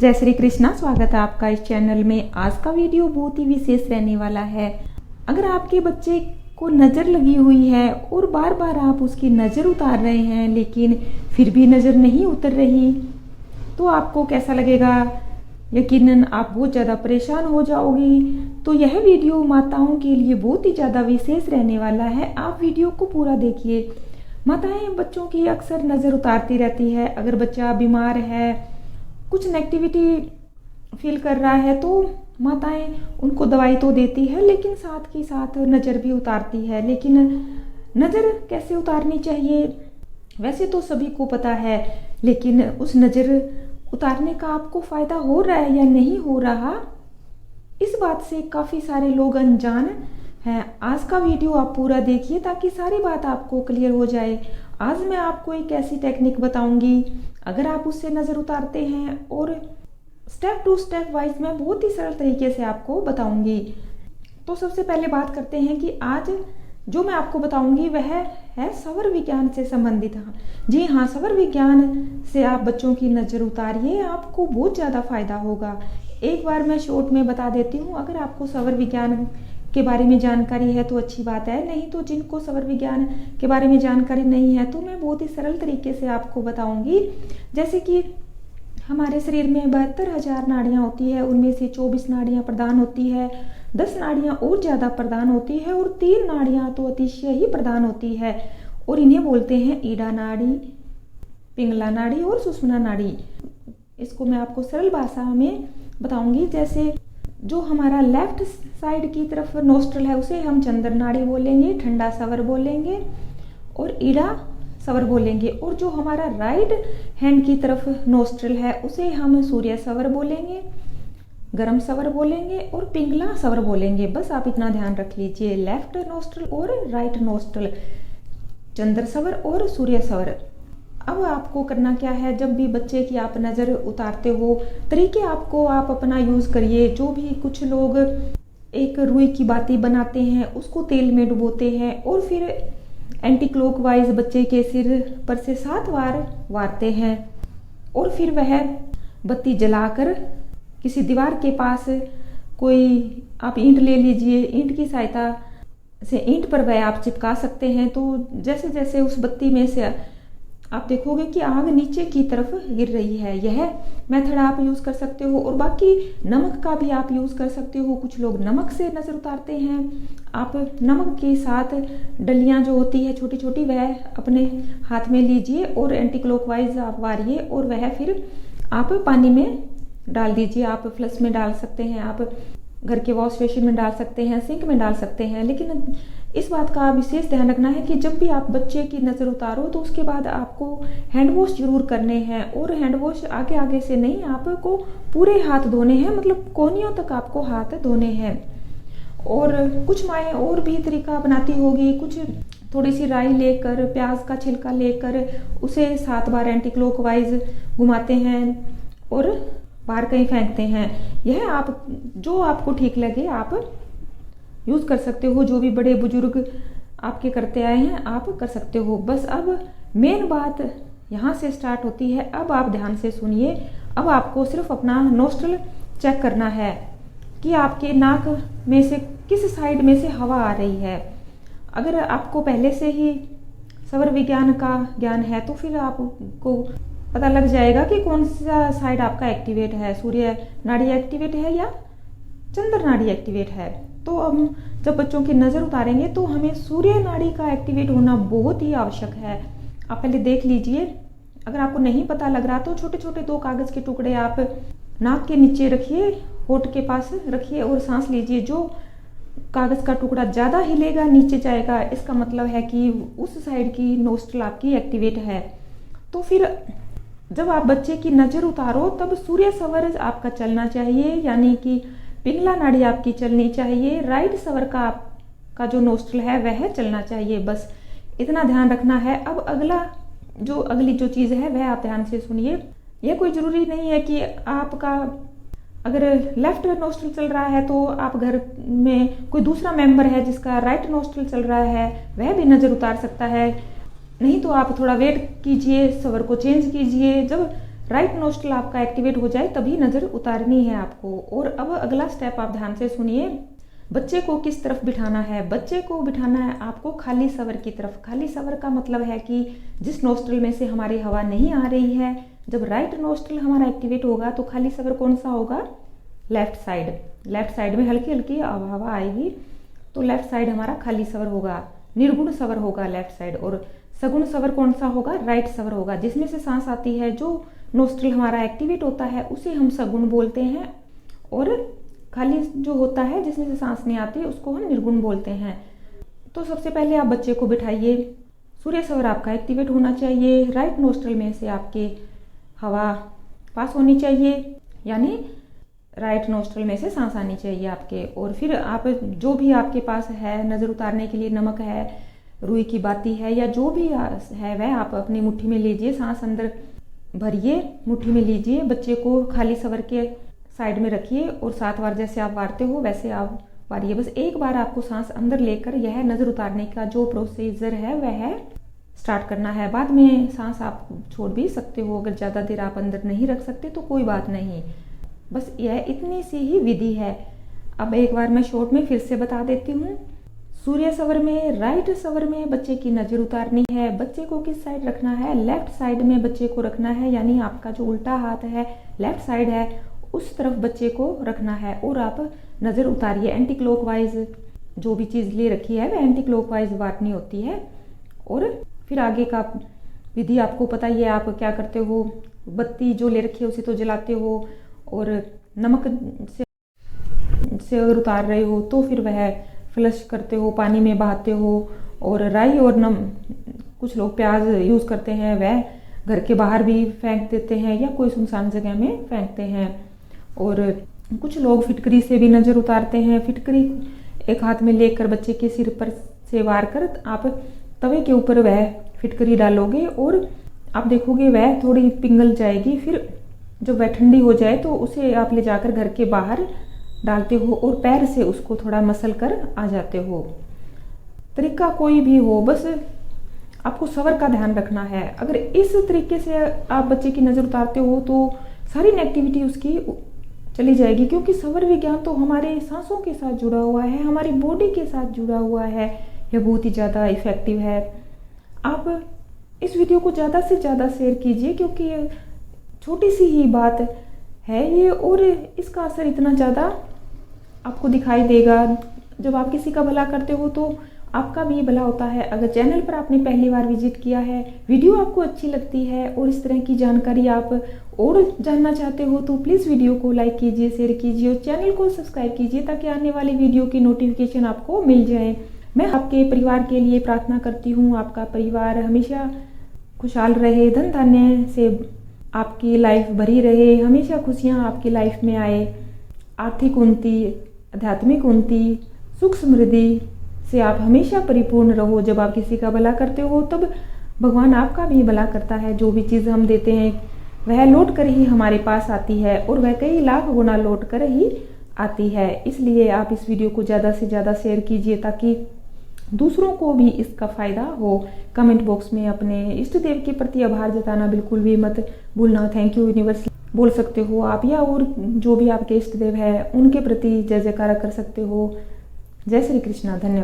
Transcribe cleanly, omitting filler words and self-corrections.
जय श्री कृष्णा। स्वागत है आपका इस चैनल में। आज का वीडियो बहुत ही विशेष रहने वाला है। अगर आपके बच्चे को नज़र लगी हुई है और बार बार आप उसकी नज़र उतार रहे हैं लेकिन फिर भी नज़र नहीं उतर रही, तो आपको कैसा लगेगा? यकीनन आप बहुत ज़्यादा परेशान हो जाओगी। तो यह वीडियो माताओं के लिए बहुत ही ज़्यादा विशेष रहने वाला है। आप वीडियो को पूरा देखिए। माताएं बच्चों की अक्सर नज़र उतारती रहती है। अगर बच्चा बीमार है, कुछ नेगेटिविटी फील कर रहा है, तो माताएं उनको दवाई तो देती है लेकिन साथ के साथ नज़र भी उतारती है। लेकिन नज़र कैसे उतारनी चाहिए वैसे तो सभी को पता है, लेकिन उस नज़र उतारने का आपको फ़ायदा हो रहा है या नहीं हो रहा, इस बात से काफ़ी सारे लोग अनजान हैं। आज का वीडियो आप पूरा देखिए ताकि सारी बात आपको क्लियर हो जाए। आज मैं आपको एक ऐसी टेक्निक बताऊंगी, अगर आप उससे नज़र उतारते हैं और स्टेप टू स्टेप वाइज मैं बहुत ही सरल तरीके से आपको बताऊंगी। तो सबसे पहले बात करते हैं कि आज जो मैं आपको बताऊंगी वह है सौर विज्ञान से संबंधित। जी हाँ, सौर विज्ञान से आप बच्चों की नज़र उतारिए, आपको बहुत ज़्यादा फायदा होगा। एक बार मैं शॉर्ट में बता देती हूँ। अगर आपको सौर विज्ञान के बारे में जानकारी है तो अच्छी बात है, नहीं तो जिनको सौर विज्ञान के बारे में जानकारी नहीं है तो मैं बहुत ही सरल तरीके से आपको बताऊंगी। जैसे कि हमारे शरीर में 72,000 नाड़ियाँ होती है, उनमें से 24 नाड़ियाँ प्रधान होती है, 10 नाड़ियाँ और ज़्यादा प्रधान होती है और 3 नाड़ियाँ तो अतिशय ही प्रधान होती है, और इन्हें बोलते हैं ईड़ा नाड़ी, पिंगला नाड़ी और सुषुम्ना नाड़ी। इसको मैं आपको सरल भाषा में बताऊंगी। जैसे जो हमारा लेफ्ट साइड की तरफ नोस्ट्रल है उसे हम चंद्र नाड़ी बोलेंगे, ठंडा सवर बोलेंगे और ईड़ा सवर बोलेंगे, और जो हमारा राइट हैंड की तरफ नोस्ट्रल है उसे हम सूर्य सवर बोलेंगे, गर्म सवर बोलेंगे और पिंगला सवर बोलेंगे। बस आप इतना ध्यान रख लीजिए, लेफ्ट नोस्ट्रल और राइट नोस्ट्रल, चंद्र सवर और सूर्य सवर। अब आपको करना क्या है, जब भी बच्चे की आप नज़र उतारते हो, तरीके आपको आप अपना यूज़ करिए। जो भी कुछ लोग एक रुई की बाती बनाते हैं, उसको तेल में डुबोते हैं और फिर एंटी क्लॉकवाइज बच्चे के सिर पर से 7 बार वारते हैं, और फिर वह बत्ती जलाकर किसी दीवार के पास कोई आप ईंट ले लीजिए, ईंट की सहायता से ईंट पर वह आप चिपका सकते हैं। तो जैसे जैसे उस बत्ती में से आप देखोगे कि आग नीचे की तरफ गिर रही है। यह मेथड आप यूज़ कर सकते हो, और बाकी नमक का भी आप यूज़ कर सकते हो। कुछ लोग नमक से नज़र उतारते हैं। आप नमक के साथ डलियां जो होती है छोटी छोटी, वह अपने हाथ में लीजिए और एंटी क्लॉकवाइज आप वारिए, और वह फिर आप पानी में डाल दीजिए। आप फ्लश में डाल सकते हैं, आप घर के वॉश बेसिन में डाल सकते हैं, सिंक में डाल सकते हैं। लेकिन इस बात का विशेष ध्यान रखना है कि जब भी आप बच्चे की नज़र उतारो तो उसके बाद आपको हैंड वॉश जरूर करने हैं, और हैंड वॉश आगे आगे से नहीं, आपको पूरे हाथ धोने हैं, मतलब कोहनियों तक आपको हाथ धोने हैं। और कुछ माएँ और भी तरीका बनाती होगी, कुछ थोड़ी सी राई लेकर, प्याज का छिलका लेकर उसे 7 बार एंटी क्लॉकवाइज घुमाते हैं और बाहर कहीं फेंकते हैं। यह आप जो आपको ठीक लगे आप यूज़ कर सकते हो। जो भी बड़े बुजुर्ग आपके करते आए हैं आप कर सकते हो। बस अब मेन बात यहाँ से स्टार्ट होती है। अब आप ध्यान से सुनिए। अब आपको सिर्फ अपना नोस्ट्रल चेक करना है कि आपके नाक में से किस साइड में से हवा आ रही है। अगर आपको पहले से ही सौर विज्ञान का ज्ञान है तो फिर आपको पता लग जाएगा कि कौन सा साइड आपका एक्टिवेट है, सूर्य नाड़ी एक्टिवेट है या चंद्र नाड़ी एक्टिवेट है। तो हम जब बच्चों की नज़र उतारेंगे तो हमें सूर्य नाड़ी का एक्टिवेट होना बहुत ही आवश्यक है। आप पहले देख लीजिए। अगर आपको नहीं पता लग रहा तो छोटे छोटे 2 कागज़ के टुकड़े आप नाक के नीचे रखिए, होठ के पास रखिए और सांस लीजिए। जो कागज़ का टुकड़ा ज़्यादा हिलेगा, नीचे जाएगा, इसका मतलब है कि उस साइड की नोस्ट्रल आपकी एक्टिवेट है। तो फिर जब आप बच्चे की नज़र उतारो तब सूर्य सवर आपका चलना चाहिए, यानी कि पिंगला नाड़ी आपकी चलनी चाहिए, राइट सवर का आपका जो नोस्ट्रल है वह चलना चाहिए। बस इतना ध्यान रखना है। अब अगली जो चीज़ है वह आप ध्यान से सुनिए। यह कोई ज़रूरी नहीं है कि आपका अगर लेफ्ट नोस्ट्रल चल रहा है तो आप घर में कोई दूसरा मेंबर है जिसका राइट नोस्ट्रल चल रहा है वह भी नज़र उतार सकता है। नहीं तो आप थोड़ा वेट कीजिए, सवर को चेंज कीजिए। जब राइट नोस्ट्रल आपका एक्टिवेट हो जाए तभी नज़र उतारनी है आपको। और अब अगला स्टेप आप ध्यान से सुनिए। बच्चे को किस तरफ बिठाना है? बच्चे को बिठाना है आपको खाली सवर की तरफ। खाली सवर का मतलब है कि जिस नोस्ट्रल में से हमारी हवा नहीं आ रही है, जब राइट नोस्ट्रल हमारा एक्टिवेट होगा तो खाली सवर कौन सा होगा? Left side. लेफ्ट साइड में हल्की हल्की हवा आएगी तो लेफ्ट साइड हमारा खाली सवर होगा, निर्गुण सवर होगा लेफ्ट साइड। और सगुण सवर कौन सा होगा? राइट सवर होगा। जिसमें से सांस आती है, जो नोस्ट्रल हमारा एक्टिवेट होता है उसे हम सगुण बोलते हैं, और खाली जो होता है जिसमें से सांस नहीं आती उसको हम निर्गुण बोलते हैं। तो सबसे पहले आप बच्चे को बिठाइए। सूर्य सवर आपका एक्टिवेट होना चाहिए। राइट नोस्ट्रल में से आपके हवा पास होनी चाहिए, यानी राइट नोस्ट्रल में से सांस आनी चाहिए आपके। और फिर आप जो भी आपके पास है नज़र उतारने के लिए, नमक है, रुई की बाती है, या जो भी है वह आप अपनी मुट्ठी में लीजिए। सांस अंदर भरिए, मुट्ठी में लीजिए, बच्चे को खाली सवर के साइड में रखिए और 7 बार जैसे आप वारते हो वैसे आप वारिए। बस एक बार आपको सांस अंदर लेकर यह नज़र उतारने का जो प्रोसीजर है वह स्टार्ट करना है। बाद में सांस आप छोड़ भी सकते हो, अगर ज़्यादा देर आप अंदर नहीं रख सकते तो कोई बात नहीं। बस यह इतनी सी ही विधि है। अब एक बार मैं शॉर्ट में फिर से बता देती हूँ। सूर्य सवर में, राइट सवर में बच्चे की नज़र उतारनी है। बच्चे को किस साइड रखना है? लेफ्ट साइड में बच्चे को रखना है, यानी आपका जो उल्टा हाथ है लेफ्ट साइड है उस तरफ बच्चे को रखना है। और आप नज़र उतारिए एंटी क्लॉकवाइज। जो भी चीज़ ले रखी है वह एंटी क्लॉकवाइज वाटनी होती है। और फिर आगे का विधि आपको पता ही है। आप क्या करते हो? बत्ती जो ले रखी है उसे तो जलाते हो, और नमक से अगर उतार रहे हो तो फिर वह फ्लश करते हो, पानी में बहाते हो। और राई और कुछ लोग प्याज यूज़ करते हैं, वह घर के बाहर भी फेंक देते हैं या कोई सुनसान जगह में फेंकते हैं। और कुछ लोग फिटकरी से भी नज़र उतारते हैं। फिटकरी एक हाथ में लेकर बच्चे के सिर पर से वार कर आप तवे के ऊपर वह फिटकरी डालोगे और आप देखोगे वह थोड़ी पिघल जाएगी। फिर जब वह ठंडी हो जाए तो उसे आप ले जाकर घर के बाहर डालते हो और पैर से उसको थोड़ा मसल कर आ जाते हो। तरीका कोई भी हो, बस आपको सवर का ध्यान रखना है। अगर इस तरीके से आप बच्चे की नज़र उतारते हो तो सारी नेगेटिविटी उसकी चली जाएगी, क्योंकि सवर विज्ञान तो हमारे सांसों के साथ जुड़ा हुआ है, हमारी बॉडी के साथ जुड़ा हुआ है। यह बहुत ही ज़्यादा इफ़ेक्टिव है। आप इस वीडियो को ज़्यादा से ज़्यादा शेयर कीजिए, क्योंकि ये छोटी सी ही बात है ये, और इसका असर इतना ज़्यादा आपको दिखाई देगा। जब आप किसी का भला करते हो तो आपका भी भला होता है। अगर चैनल पर आपने पहली बार विजिट किया है, वीडियो आपको अच्छी लगती है और इस तरह की जानकारी आप और जानना चाहते हो तो प्लीज़ वीडियो को लाइक कीजिए, शेयर कीजिए और चैनल को सब्सक्राइब कीजिए, ताकि आने वाली वीडियो की नोटिफिकेशन आपको मिल जाए। मैं आपके परिवार के लिए प्रार्थना करती हूँ, आपका परिवार हमेशा खुशहाल रहे, धन धान्य से आपकी लाइफ भरी रहे, हमेशा खुशियाँ आपकी लाइफ में आए, आर्थिक उन्नति, आध्यात्मिक उन्नति, सुख समृद्धि से आप हमेशा परिपूर्ण रहो। जब आप किसी का भला करते हो तब भगवान आपका भी भला करता है। जो भी चीज़ हम देते हैं वह लौट कर ही हमारे पास आती है, और वह कई लाख गुना लौट कर ही आती है। इसलिए आप इस वीडियो को ज़्यादा से ज़्यादा शेयर कीजिए ताकि दूसरों को भी इसका फ़ायदा हो। कमेंट बॉक्स में अपने इष्ट देव के प्रति आभार जताना बिल्कुल भी मत भूलना। थैंक यू यूनिवर्स बोल सकते हो आप, या और जो भी आपके इष्ट देव है उनके प्रति जय जयकारा कर सकते हो। जय श्री कृष्णा। धन्यवाद।